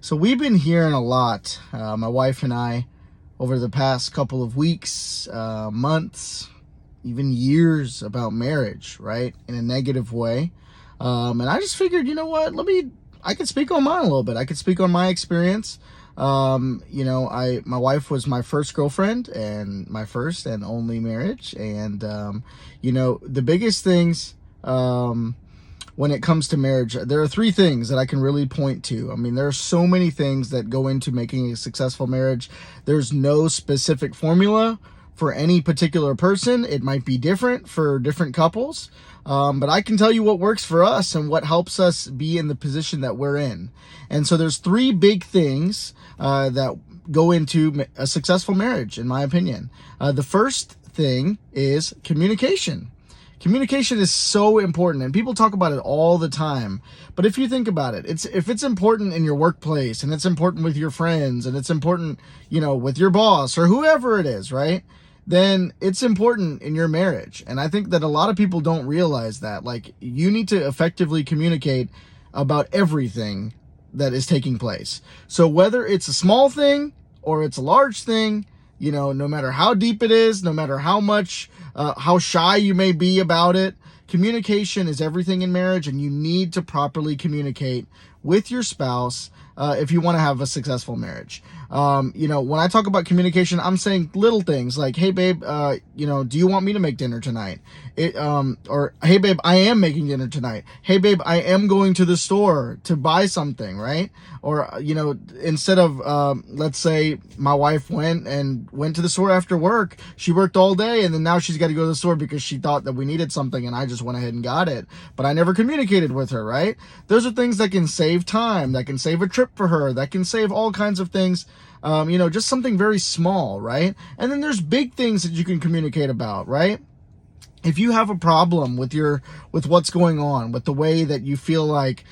So we've been hearing a lot, my wife and I, over the past couple of weeks, months, even years about marriage, right? In a negative way. And I just figured, you know what? I could speak on mine a little bit. I could speak on my experience. My wife was my first girlfriend and my first and only marriage. And, the biggest things, when it comes to marriage, there are three things that I can really point to. I mean, there are so many things that go into making a successful marriage. There's no specific formula for any particular person. It might be different for different couples. But I can tell you what works for us and what helps us be in the position that we're in. And so there's three big things that go into a successful marriage, in my opinion. The first thing is communication. Communication is so important, and people talk about it all the time. But if you think about it, if it's important in your workplace, and it's important with your friends, and it's important, with your boss or whoever it is, right? Then it's important in your marriage. And I think that a lot of people don't realize that. Like, you need to effectively communicate about everything that is taking place. So whether it's a small thing or it's a large thing, no matter how deep it is, no matter how much, how shy you may be about it, communication is everything in marriage, and you need to properly communicate with your spouse if you want to have a successful marriage. When I talk about communication, I'm saying little things like, hey babe, do you want me to make dinner tonight? Or hey babe, I am making dinner tonight. Hey babe, I am going to the store to buy something, right? Or, instead of, let's say my wife went to the store after work. She worked all day, and then now she's got to go to the store because she thought that we needed something, and I just went ahead and got it. But I never communicated with her, right? Those are things that can save time, that can save a trip for her, that can save all kinds of things. Just something very small, right? And then there's big things that you can communicate about, right? If you have a problem with what's going on, with the way that you feel like,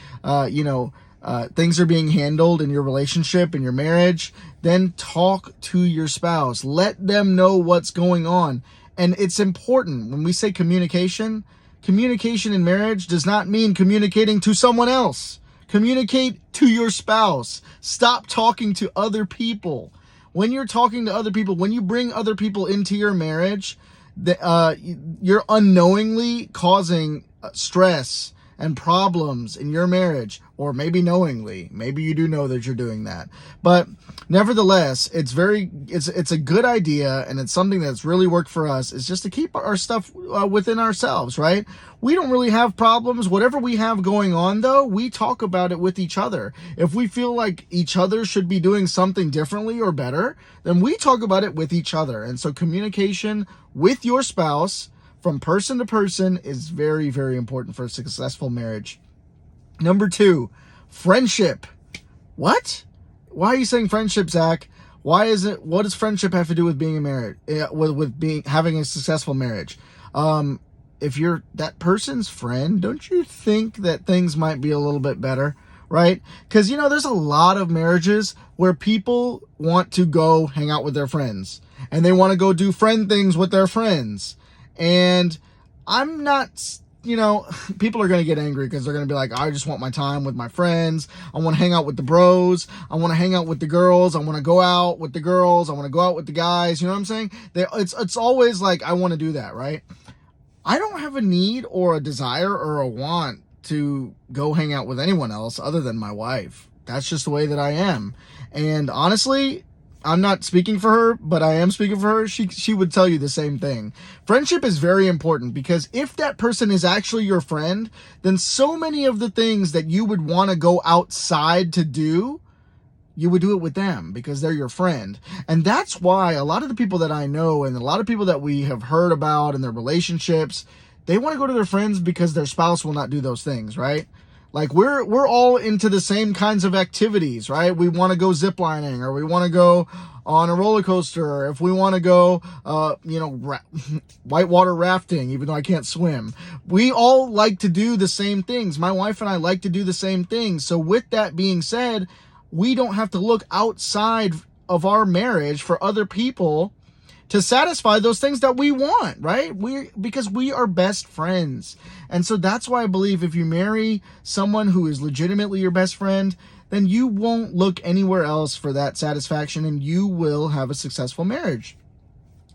things are being handled in your relationship, in your marriage, then talk to your spouse. Let them know what's going on. And it's important when we say communication in marriage does not mean communicating to someone else. Communicate to your spouse. Stop talking to other people. When you're talking to other people, when you bring other people into your marriage, you're unknowingly causing stress and problems in your marriage, or maybe knowingly. Maybe you do know that you're doing that. But nevertheless, it's a good idea, and it's something that's really worked for us, is just to keep our stuff within ourselves, right? We don't really have problems. Whatever we have going on, though, we talk about it with each other. If we feel like each other should be doing something differently or better, then we talk about it with each other. And so communication with your spouse from person to person is very, very important for a successful marriage. Number 2, friendship. What? Why are you saying friendship, Zach? What does friendship have to do with being a marriage, having a successful marriage? If you're that person's friend, don't you think that things might be a little bit better, right? Because, there's a lot of marriages where people want to go hang out with their friends, and they want to go do friend things with their friends. And I'm not, people are going to get angry because they're going to be like, I just want my time with my friends. I want to hang out with the bros. I want to hang out with the girls. I want to go out with the girls. I want to go out with the guys. You know what I'm saying? It's always like, I want to do that, right? I don't have a need or a desire or a want to go hang out with anyone else other than my wife. That's just the way that I am. And honestly, I'm not speaking for her, but I am speaking for her. She would tell you the same thing. Friendship is very important, because if that person is actually your friend, then so many of the things that you would want to go outside to do, you would do it with them because they're your friend. And that's why a lot of the people that I know, and a lot of people that we have heard about in their relationships, they want to go to their friends because their spouse will not do those things, right? Like, we're all into the same kinds of activities, right? We want to go ziplining, or we want to go on a roller coaster, or if we want to go, whitewater rafting, even though I can't swim. We all like to do the same things. My wife and I like to do the same things. So with that being said, we don't have to look outside of our marriage for other people to satisfy those things that we want, right? Because we are best friends. And so that's why I believe if you marry someone who is legitimately your best friend, then you won't look anywhere else for that satisfaction, and you will have a successful marriage.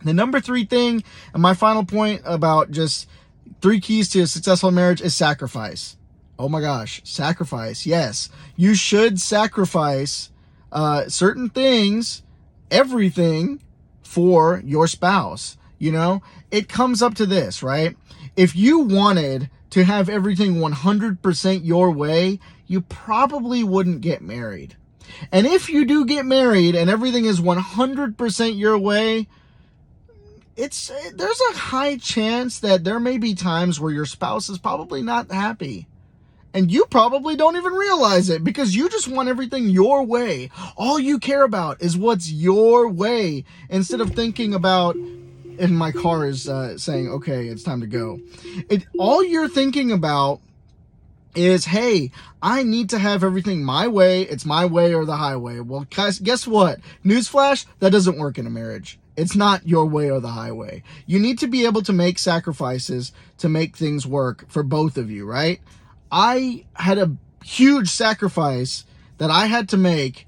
The number 3 thing, and my final point about just 3 keys to a successful marriage, is sacrifice. Oh my gosh, sacrifice. Yes, you should sacrifice certain things, everything, for your spouse. You know, it comes up to this, right? If you wanted to have everything 100% your way, you probably wouldn't get married. And if you do get married and everything is 100% your way, there's a high chance that there may be times where your spouse is probably not happy. And you probably don't even realize it because you just want everything your way. All you care about is what's your way instead of thinking about, and my car is saying, okay, it's time to go. All you're thinking about is, hey, I need to have everything my way. It's my way or the highway. Well, guess what? Newsflash, that doesn't work in a marriage. It's not your way or the highway. You need to be able to make sacrifices to make things work for both of you, right? I had a huge sacrifice that I had to make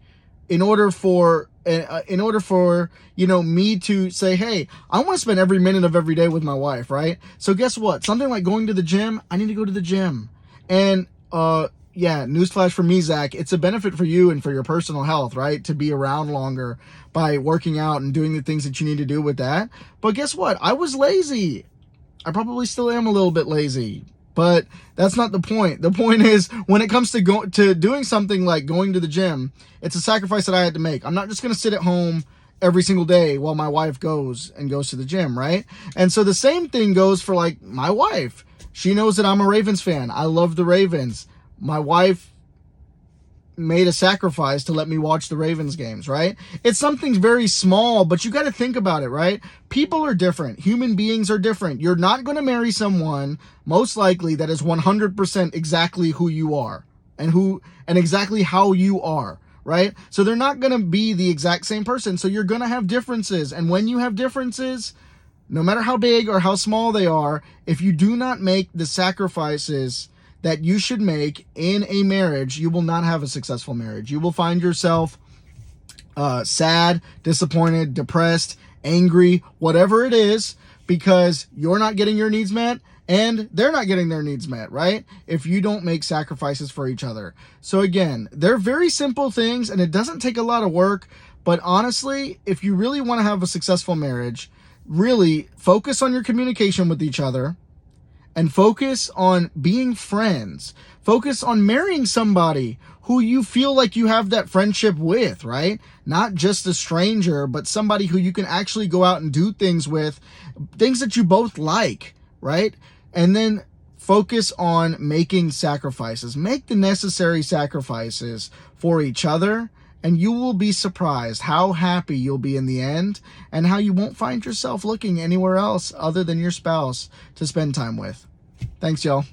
in order for me to say, hey, I want to spend every minute of every day with my wife, right? So guess what? Something like going to the gym, I need to go to the gym. And newsflash for me, Zach, it's a benefit for you and for your personal health, right? To be around longer by working out and doing the things that you need to do with that. But guess what? I was lazy. I probably still am a little bit lazy, but that's not the point. The point is, when it comes to doing something like going to the gym, it's a sacrifice that I had to make. I'm not just going to sit at home every single day while my wife goes to the gym, right? And so the same thing goes for like my wife. She knows that I'm a Ravens fan. I love the Ravens. My wife made a sacrifice to let me watch the Ravens games, right? It's something very small, but you got to think about it, right? People are different. Human beings are different. You're not going to marry someone, most likely, that is 100% exactly who you are and exactly how you are, right? So they're not going to be the exact same person. So you're going to have differences. And when you have differences, no matter how big or how small they are, if you do not make the sacrifices that you should make in a marriage, you will not have a successful marriage. You will find yourself sad, disappointed, depressed, angry, whatever it is, because you're not getting your needs met and they're not getting their needs met, right? If you don't make sacrifices for each other. So again, they're very simple things and it doesn't take a lot of work. But honestly, if you really want to have a successful marriage, really focus on your communication with each other. And focus on being friends. Focus on marrying somebody who you feel like you have that friendship with, right? Not just a stranger, but somebody who you can actually go out and do things with, things that you both like, right? And then focus on making sacrifices. Make the necessary sacrifices for each other, and you will be surprised how happy you'll be in the end and how you won't find yourself looking anywhere else other than your spouse to spend time with. Thanks, y'all.